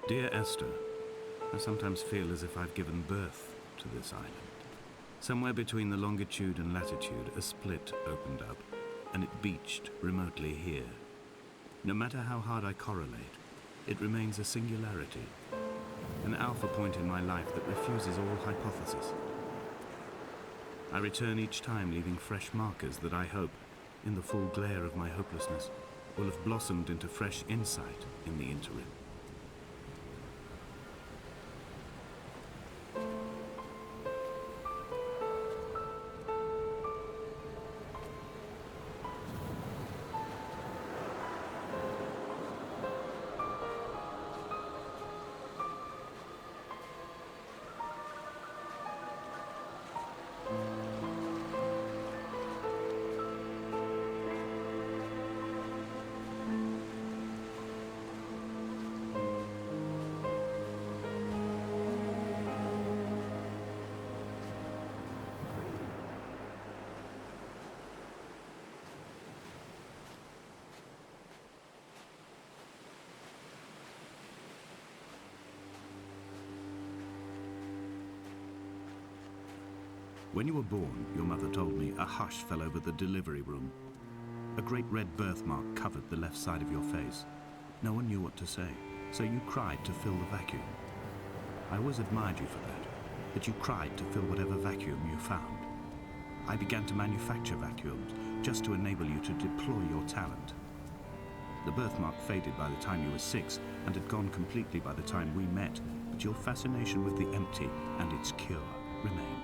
Dear Esther, I sometimes feel as if I've given birth to this island. Somewhere between the longitude and latitude, a split opened up, and it beached remotely here. No matter how hard I correlate, it remains a singularity, an alpha point in my life that refuses all hypothesis. I return each time leaving fresh markers that I hope, in the full glare of my hopelessness, will have blossomed into fresh insight in the interim. When you were born, your mother told me, a hush fell over the delivery room. A great red birthmark covered the left side of your face. No one knew what to say, so you cried to fill the vacuum. I always admired you for that you cried to fill whatever vacuum you found. I began to manufacture vacuums just to enable you to deploy your talent. The birthmark faded by the time you were 6 and had gone completely by the time we met, but your fascination with the empty and its cure remained.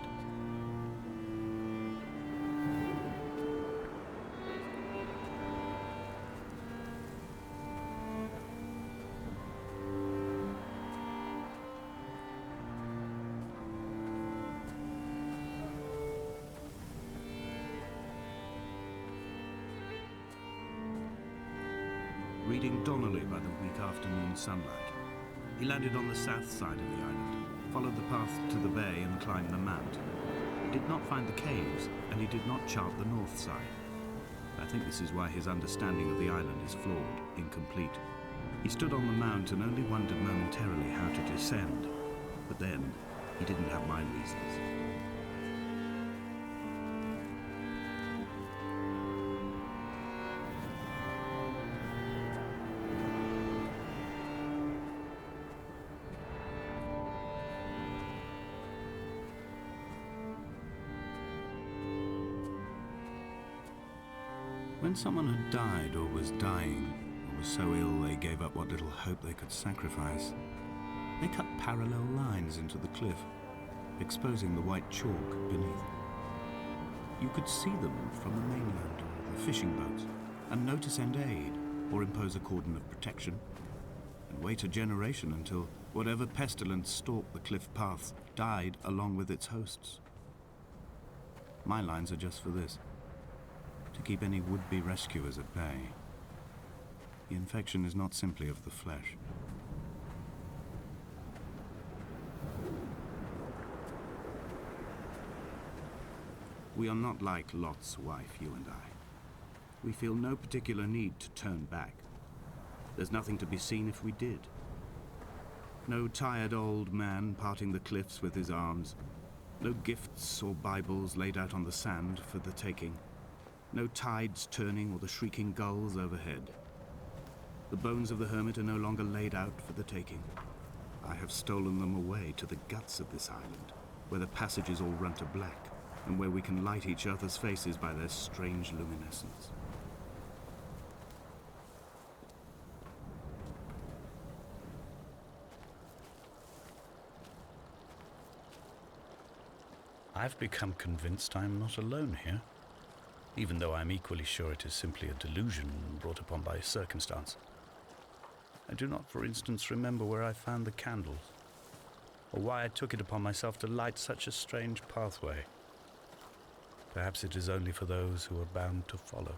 Reading Donnelly by the weak afternoon sunlight. He landed on the south side of the island, followed the path to the bay and climbed the mount. He did not find the caves, and he did not chart the north side. I think this is why his understanding of the island is flawed, incomplete. He stood on the mount and only wondered momentarily how to descend, but then he didn't have my reasons. When someone had died or was dying, or was so ill they gave up what little hope they could sacrifice, they cut parallel lines into the cliff, exposing the white chalk beneath. You could see them from the mainland or the fishing boats, and know to send aid or impose a cordon of protection, and wait a generation until whatever pestilence stalked the cliff paths died along with its hosts. My lines are just for this: to keep any would-be rescuers at bay. The infection is not simply of the flesh. We are not like Lot's wife, you and I. We feel no particular need to turn back. There's nothing to be seen if we did. No tired old man parting the cliffs with his arms. No gifts or Bibles laid out on the sand for the taking. No tides turning or the shrieking gulls overhead. The bones of the hermit are no longer laid out for the taking. I have stolen them away to the guts of this island, where the passages all run to black, and where we can light each other's faces by their strange luminescence. I've become convinced I am not alone here, even though I'm equally sure it is simply a delusion brought upon by circumstance. I do not, for instance, remember where I found the candles, or why I took it upon myself to light such a strange pathway. Perhaps it is only for those who are bound to follow.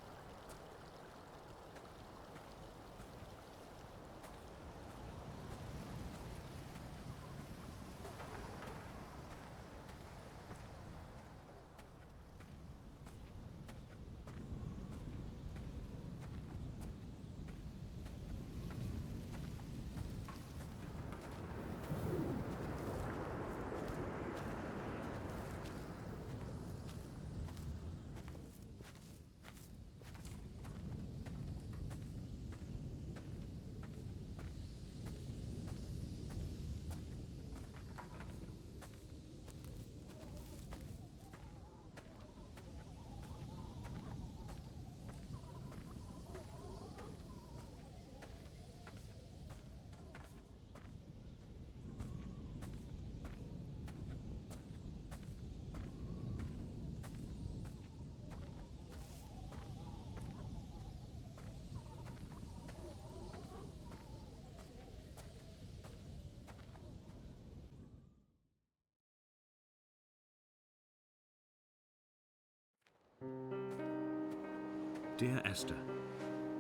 Dear Esther,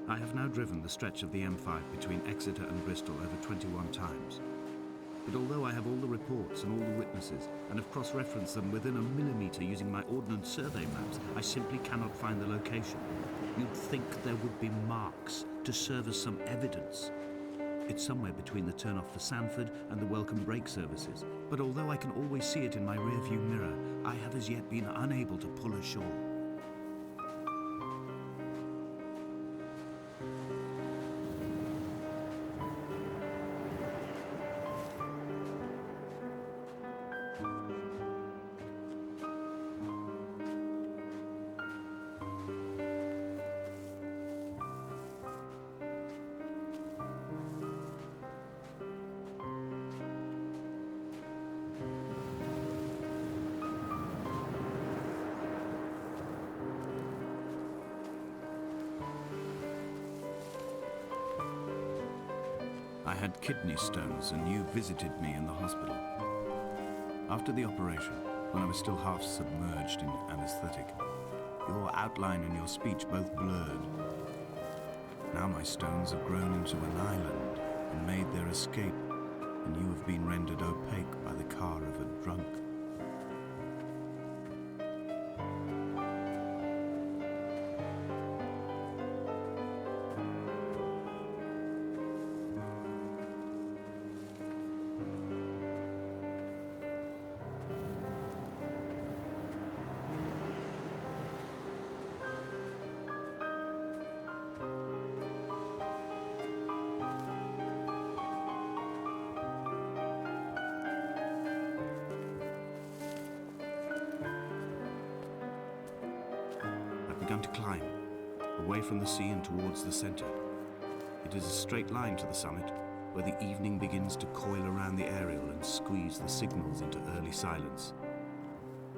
I have now driven the stretch of the M5 between Exeter and Bristol over 21 times. But although I have all the reports and all the witnesses, and have cross-referenced them within a millimetre using my Ordnance Survey maps, I simply cannot find the location. You'd think there would be marks to serve as some evidence. It's somewhere between the turn-off for Sanford and the welcome brake services. But although I can always see it in my rear-view mirror, I have as yet been unable to pull ashore. I had kidney stones and you visited me in the hospital. After the operation, when I was still half submerged in anesthetic, your outline and your speech both blurred. Now my stones have grown into an island and made their escape, and you have been rendered opaque by the car of a drunk. Begun to climb, away from the sea and towards the centre. It is a straight line to the summit, where the evening begins to coil around the aerial and squeeze the signals into early silence.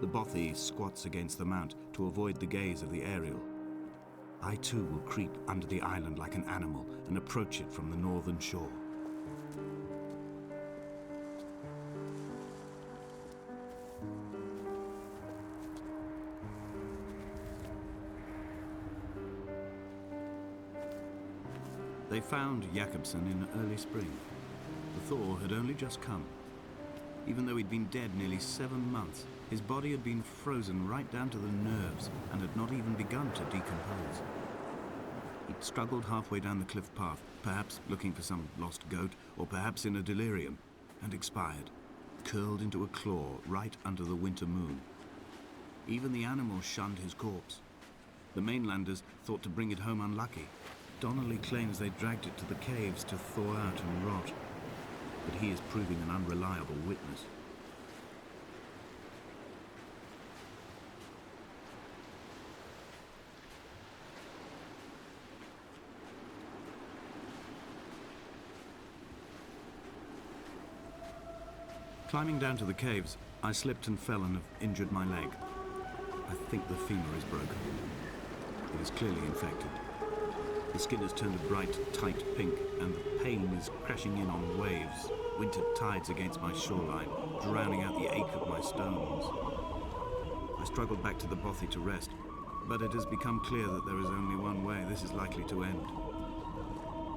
The bothy squats against the mount to avoid the gaze of the aerial. I too will creep under the island like an animal and approach it from the northern shore. They found Jakobsen in early spring. The thaw had only just come. Even though he'd been dead nearly 7 months, his body had been frozen right down to the nerves and had not even begun to decompose. He'd struggled halfway down the cliff path, perhaps looking for some lost goat, or perhaps in a delirium, and expired, curled into a claw right under the winter moon. Even the animals shunned his corpse. The mainlanders thought to bring it home unlucky. Donnelly claims they dragged it to the caves to thaw out and rot, but he is proving an unreliable witness. Climbing down to the caves, I slipped and fell and have injured my leg. I think the femur is broken. It is clearly infected. The skin has turned a bright, tight pink, and the pain is crashing in on waves, winter tides against my shoreline, drowning out the ache of my stones. I struggled back to the bothy to rest, but it has become clear that there is only one way this is likely to end.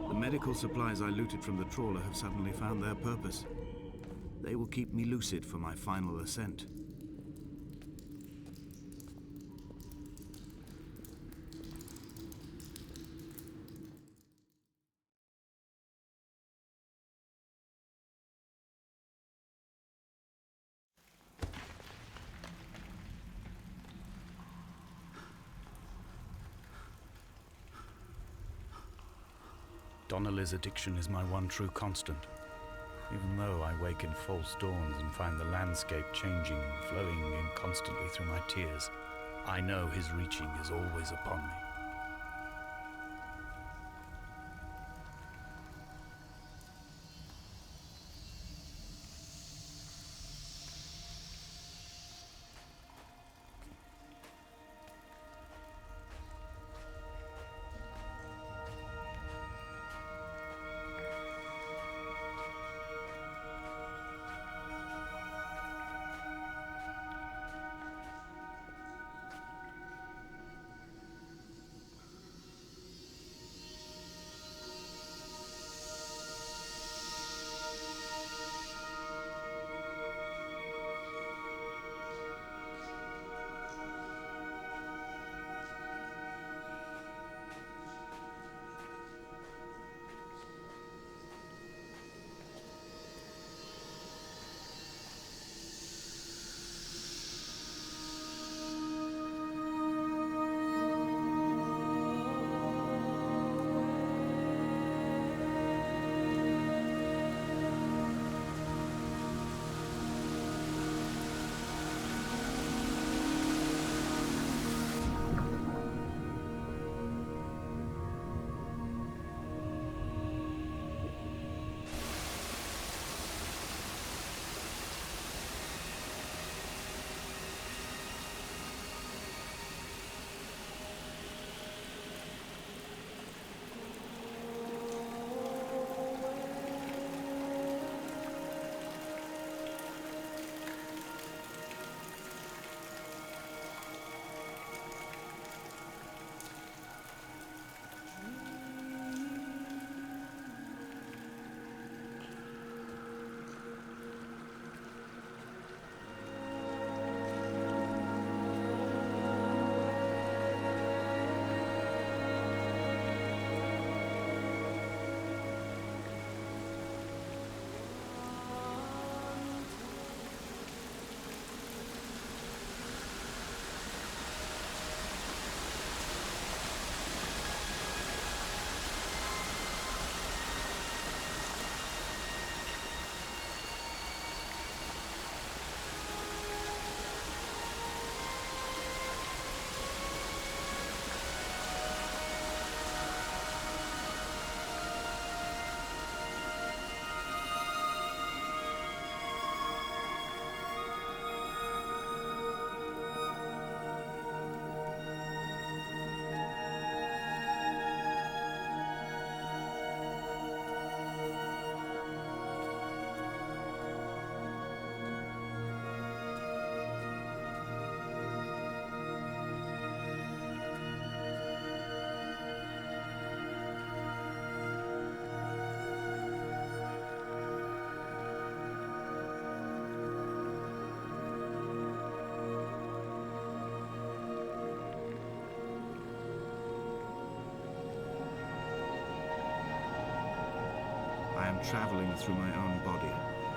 The medical supplies I looted from the trawler have suddenly found their purpose. They will keep me lucid for my final ascent. Donnelly's addiction is my one true constant. Even though I wake in false dawns and find the landscape changing, flowing in constantly through my tears, I know his reaching is always upon me. traveling through my own body,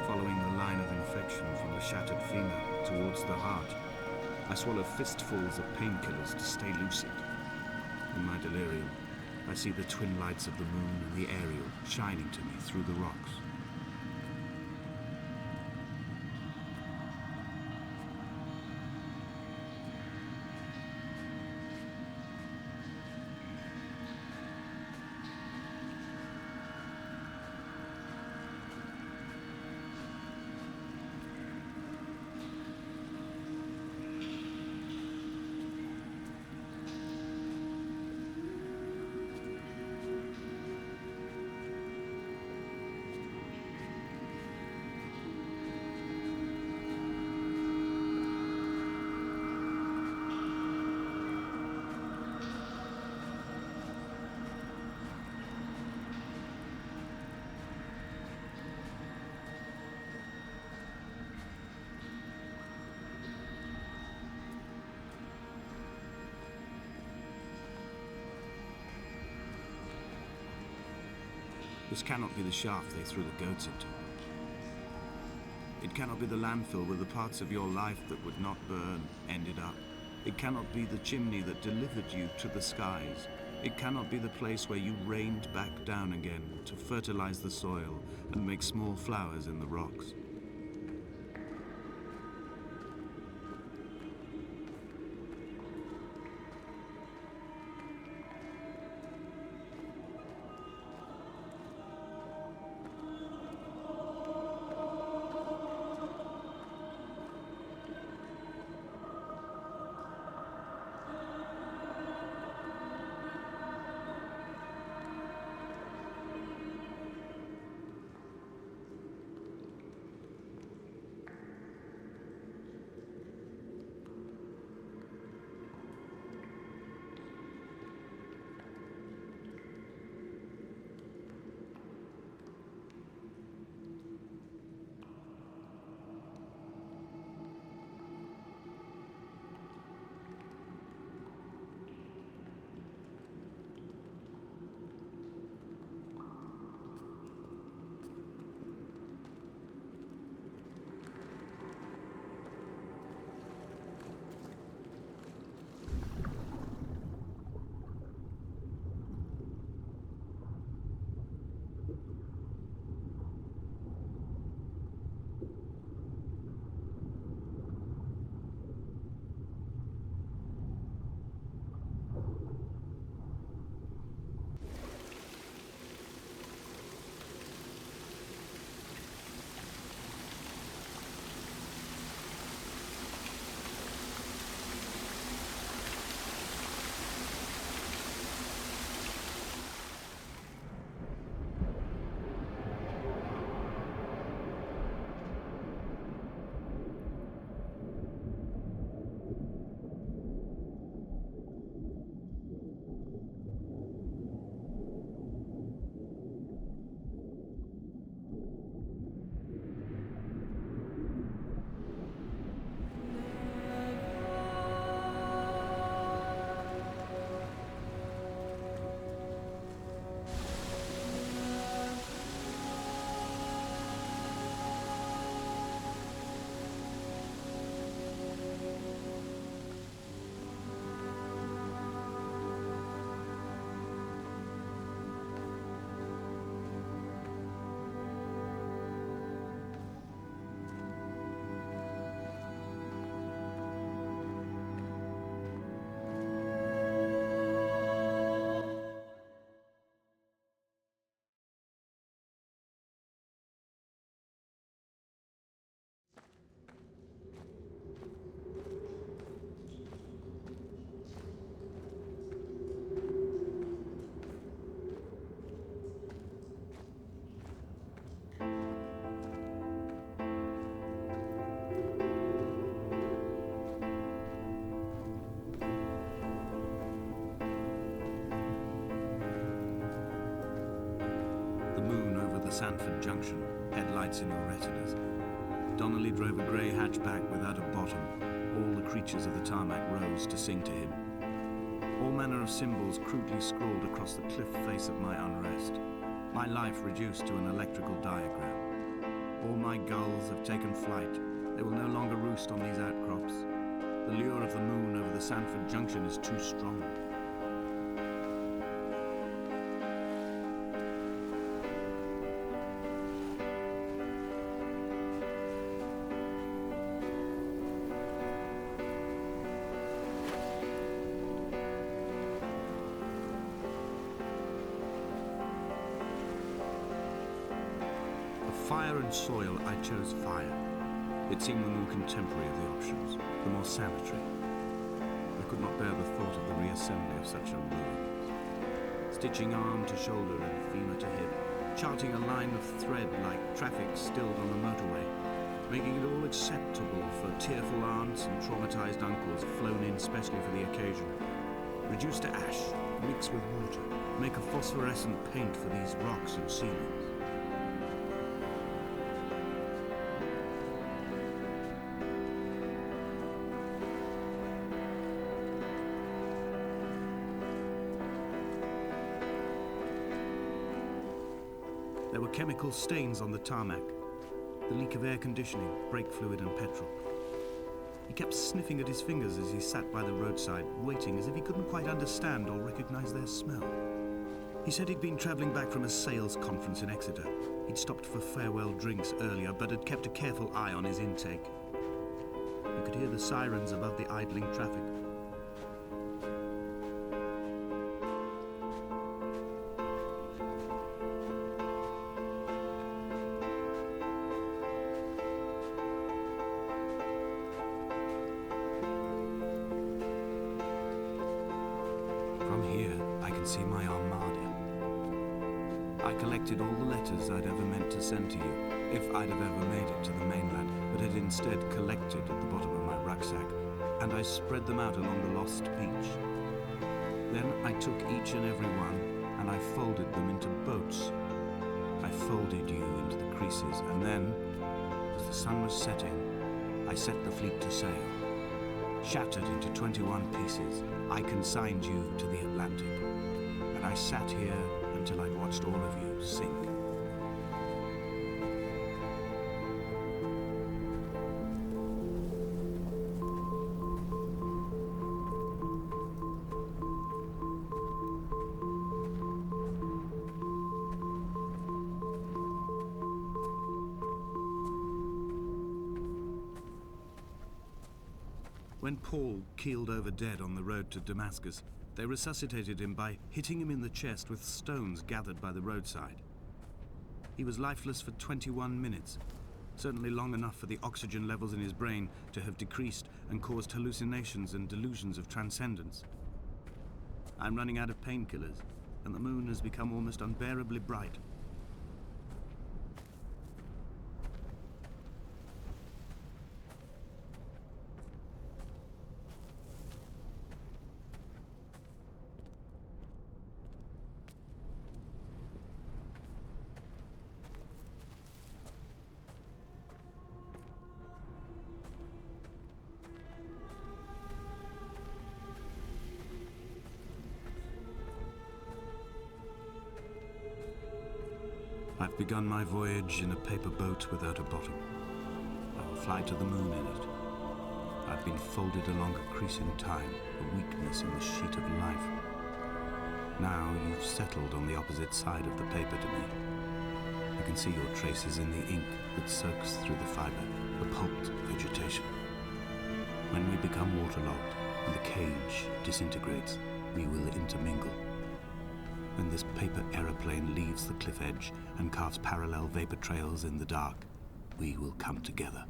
following the line of infection from the shattered femur towards the heart. I swallow fistfuls of painkillers to stay lucid. In my delirium, I see the twin lights of the moon and the Ariel shining to me through the rocks. This cannot be the shaft they threw the goats into. It cannot be the landfill where the parts of your life that would not burn ended up. It cannot be the chimney that delivered you to the skies. It cannot be the place where you rained back down again to fertilize the soil and make small flowers in the rocks. Sanford Junction, headlights in your retinas. Donnelly drove a grey hatchback without a bottom. All the creatures of the tarmac rose to sing to him. All manner of symbols crudely scrawled across the cliff face of my unrest. My life reduced to an electrical diagram. All my gulls have taken flight. They will no longer roost on these outcrops. The lure of the moon over the Sanford Junction is too strong. Fire and soil, I chose fire. It seemed the more contemporary of the options, the more sanitary. I could not bear the thought of the reassembly of such a ruin. Stitching arm to shoulder and femur to hip, charting a line of thread like traffic stilled on the motorway, making it all acceptable for tearful aunts and traumatized uncles flown in specially for the occasion. Reduce to ash, mix with water, make a phosphorescent paint for these rocks and ceilings. There were chemical stains on the tarmac, the leak of air conditioning, brake fluid and petrol. He kept sniffing at his fingers as he sat by the roadside, waiting as if he couldn't quite understand or recognize their smell. He said he'd been traveling back from a sales conference in Exeter. He'd stopped for farewell drinks earlier, but had kept a careful eye on his intake. You could hear the sirens above the idling traffic. From here, I can see my armada. I collected all the letters I'd ever meant to send to you, if I'd have ever made it to the mainland, but had instead collected at the bottom of my rucksack, and I spread them out along the lost beach. Then I took each and every one, and I folded them into boats. I folded you into the creases, and then, as the sun was setting, I set the fleet to sail. Shattered into 21 pieces, I consigned you to the Atlantic, and I sat here until I'd watched all of you sink. When Paul keeled over dead on the road to Damascus, they resuscitated him by hitting him in the chest with stones gathered by the roadside. He was lifeless for 21 minutes, certainly long enough for the oxygen levels in his brain to have decreased and caused hallucinations and delusions of transcendence. I'm running out of painkillers, and the moon has become almost unbearably bright. I've begun my voyage in a paper boat without a bottom. I will fly to the moon in it. I've been folded along a crease in time, a weakness in the sheet of life. Now you've settled on the opposite side of the paper to me. I can see your traces in the ink that soaks through the fiber, the pulped vegetation. When we become waterlogged and the cage disintegrates, we will intermingle. When this paper aeroplane leaves the cliff edge and carves parallel vapor trails in the dark, we will come together.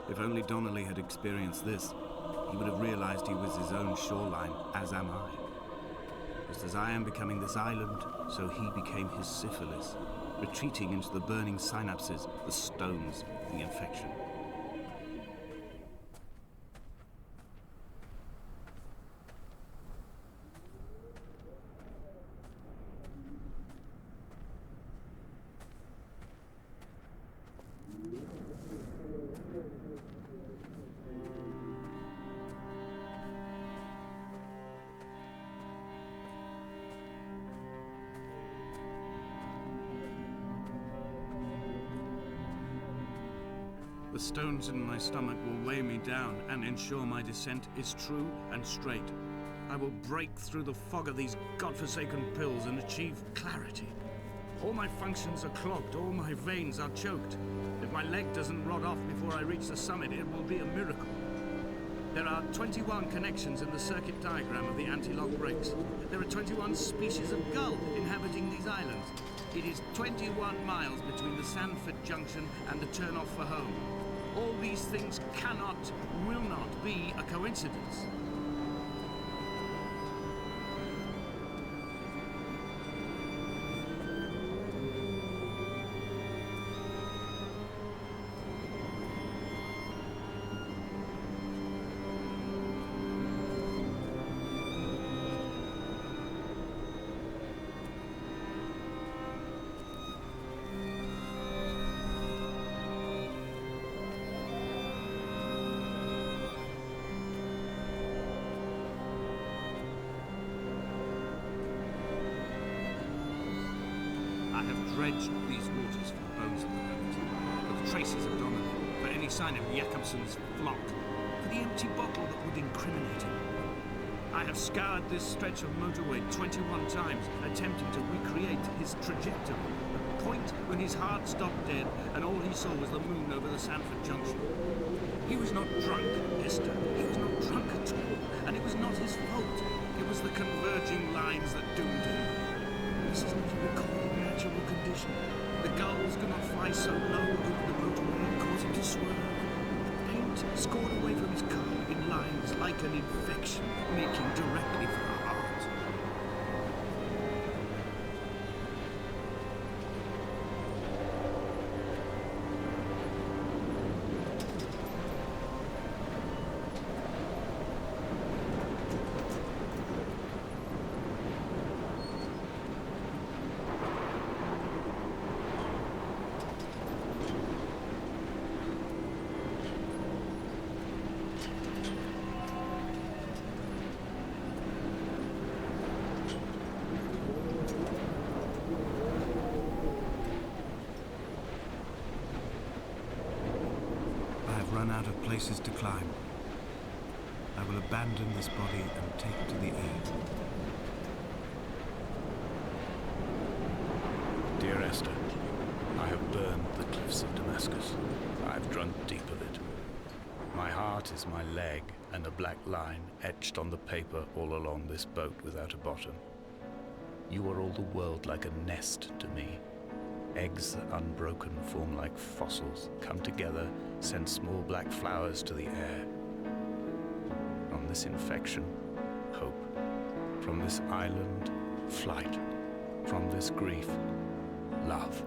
If only Donnelly had experienced this, he would have realized he was his own shoreline, as am I. Just as I am becoming this island, so he became his syphilis, retreating into the burning synapses, the stones, the infection. The stones in my stomach will weigh me down and ensure my descent is true and straight. I will break through the fog of these godforsaken pills and achieve clarity. All my functions are clogged, all my veins are choked. If my leg doesn't rot off before I reach the summit, it will be a miracle. There are 21 connections in the circuit diagram of the anti-lock brakes. There are 21 species of gull inhabiting these islands. It is 21 miles between the Sandford Junction and the turn-off for home. All these things cannot, will not be a coincidence. I have dredged these waters for the bones of the rabbit, for the traces of Donnelly, for any sign of Jakobsen's flock, for the empty bottle that would incriminate him. I have scoured this stretch of motorway 21 times, attempting to recreate his trajectory, the point when his heart stopped dead and all he saw was the moon over the Sandford Junction. He was not drunk, Esther. He was not drunk at all, and it was not his fault. It was the converging lines that doomed him. This is not a recorded natural condition. The gulls could not fly so low over the motorway and cause him to swerve. The paint scored away from his car in lines like an infection, making directly for the heart. Run out of places to climb. I will abandon this body and take to the air. Dear Esther, I have burned the cliffs of Damascus. I've drunk deep of it. My heart is my leg, and a black line etched on the paper all along this boat without a bottom. You are all the world like a nest to me. Eggs that unbroken form like fossils, come together, send small black flowers to the air. From this infection, hope. From this island, flight. From this grief, love.